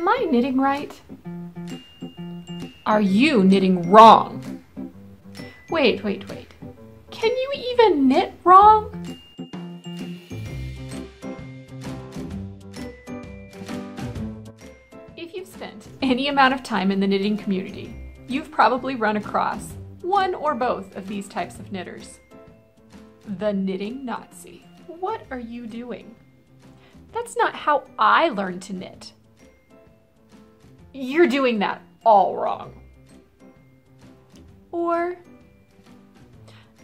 Am I knitting right? Are you knitting wrong? Wait. Can you even knit wrong? If you've spent any amount of time in the knitting community, you've probably run across one or both of these types of knitters. The knitting Nazi. What are you doing? That's not how I learned to knit. You're doing that all wrong. Or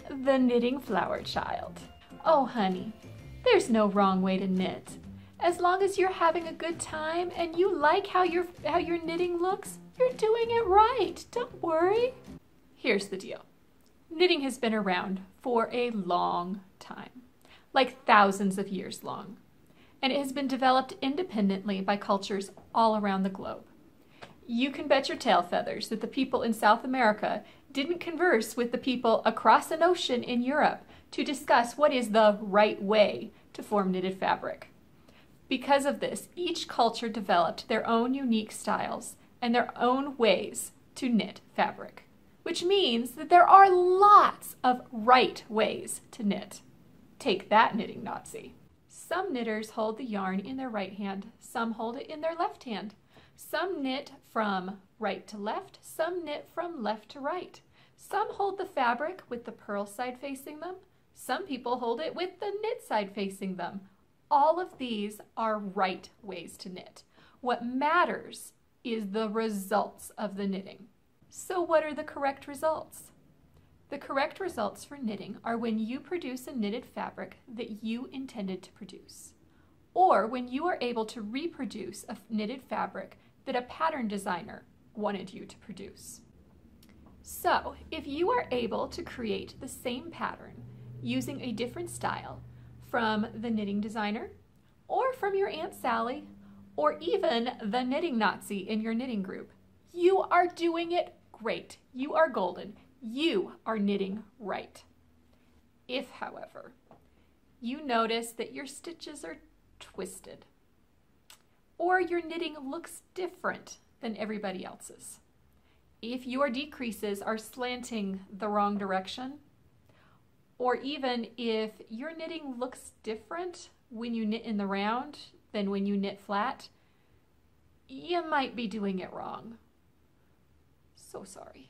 the knitting flower child. Oh honey, there's no wrong way to knit. As long as you're having a good time and you like how your knitting looks, you're doing it right. Don't worry. Here's the deal. Knitting has been around for a long time, like thousands of years long, and it has been developed independently by cultures all around the globe. You can bet your tail feathers that the people in South America didn't converse with the people across an ocean in Europe to discuss what is the right way to form knitted fabric. Because of this, each culture developed their own unique styles and their own ways to knit fabric, which means that there are lots of right ways to knit. Take that, knitting Nazi. Some knitters hold the yarn in their right hand, some hold it in their left hand. Some knit from right to left, some knit from left to right. Some hold the fabric with the purl side facing them. Some people hold it with the knit side facing them. All of these are right ways to knit. What matters is the results of the knitting. So what are the correct results? The correct results for knitting are when you produce a knitted fabric that you intended to produce, or when you are able to reproduce a knitted fabric that a pattern designer wanted you to produce. So, if you are able to create the same pattern using a different style from the knitting designer, or from your Aunt Sally, or even the knitting Nazi in your knitting group, you are doing it great. You are golden. You are knitting right. If, however, you notice that your stitches are twisted, or your knitting looks different than everybody else's, if your decreases are slanting the wrong direction, or even if your knitting looks different when you knit in the round than when you knit flat, you might be doing it wrong. So sorry.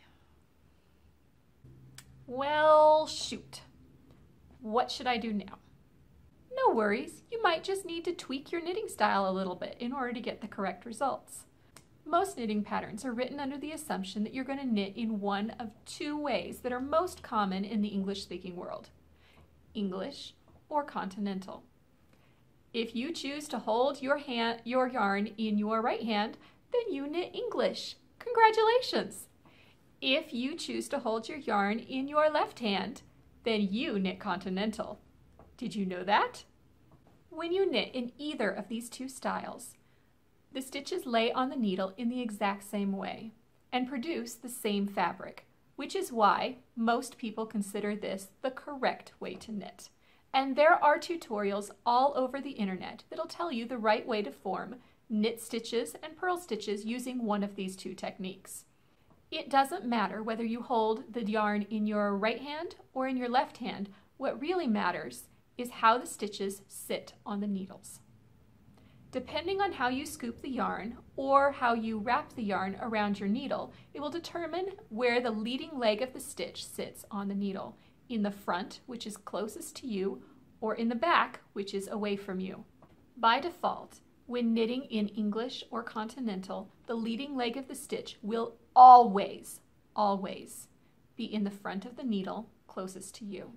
Well, shoot. What should I do now? No worries, you might just need to tweak your knitting style a little bit in order to get the correct results. Most knitting patterns are written under the assumption that you're going to knit in one of two ways that are most common in the English-speaking world: English or continental. If you choose to hold your yarn in your right hand, then you knit English. Congratulations! If you choose to hold your yarn in your left hand, then you knit continental. Did you know that? When you knit in either of these two styles, the stitches lay on the needle in the exact same way and produce the same fabric, which is why most people consider this the correct way to knit. And there are tutorials all over the internet that'll tell you the right way to form knit stitches and purl stitches using one of these two techniques. It doesn't matter whether you hold the yarn in your right hand or in your left hand. What really matters is how the stitches sit on the needles. Depending on how you scoop the yarn or how you wrap the yarn around your needle, it will determine where the leading leg of the stitch sits on the needle, in the front, which is closest to you, or in the back, which is away from you. By default, when knitting in English or continental, the leading leg of the stitch will always be in the front of the needle, closest to you.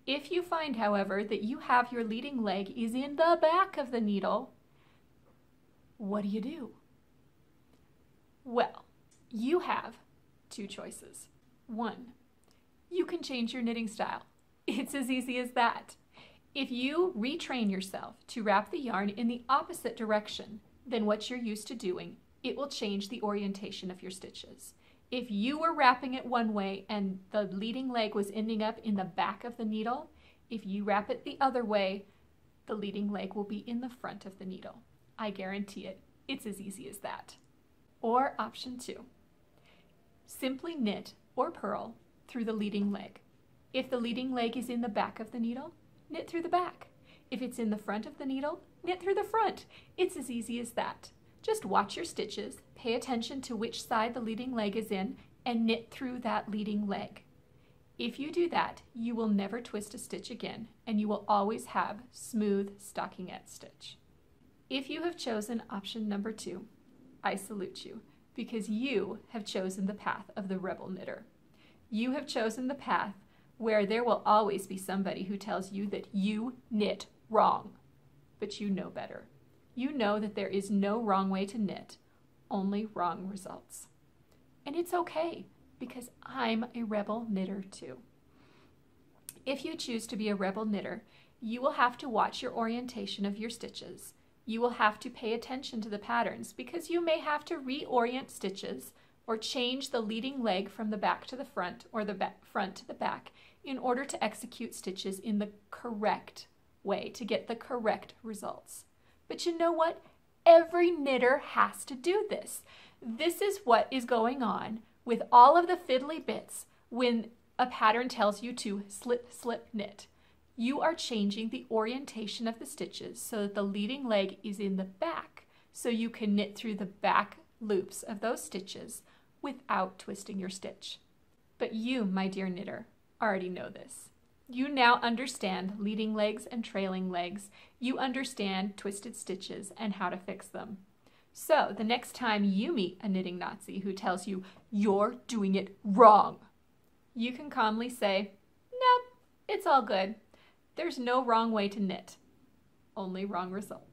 If you find, however, that you have your leading leg is in the back of the needle, what do? Well, you have two choices. One, you can change your knitting style. It's as easy as that. If you retrain yourself to wrap the yarn in the opposite direction than what you're used to doing, it will change the orientation of your stitches. If you were wrapping it one way and the leading leg was ending up in the back of the needle, if you wrap it the other way, the leading leg will be in the front of the needle. I guarantee it. It's as easy as that. Or option 2, simply knit or purl through the leading leg. If the leading leg is in the back of the needle, knit through the back. If it's in the front of the needle, knit through the front. It's as easy as that. Just watch your stitches, pay attention to which side the leading leg is in, and knit through that leading leg. If you do that, you will never twist a stitch again, and you will always have smooth stockinette stitch. If you have chosen option number 2, I salute you, because you have chosen the path of the rebel knitter. You have chosen the path where there will always be somebody who tells you that you knit wrong, but you know better. You know that there is no wrong way to knit, only wrong results. And it's okay, because I'm a rebel knitter too. If you choose to be a rebel knitter, you will have to watch your orientation of your stitches. You will have to pay attention to the patterns, because you may have to reorient stitches or change the leading leg from the back to the front or the front to the back in order to execute stitches in the correct way to get the correct results. But you know what? Every knitter has to do this. This is what is going on with all of the fiddly bits when a pattern tells you to slip, slip, knit. You are changing the orientation of the stitches so that the leading leg is in the back, so you can knit through the back loops of those stitches without twisting your stitch. But you, my dear knitter, already know this. You now understand leading legs and trailing legs. You understand twisted stitches and how to fix them. So the next time you meet a knitting Nazi who tells you you're doing it wrong, you can calmly say, nope, it's all good. There's no wrong way to knit, only wrong results.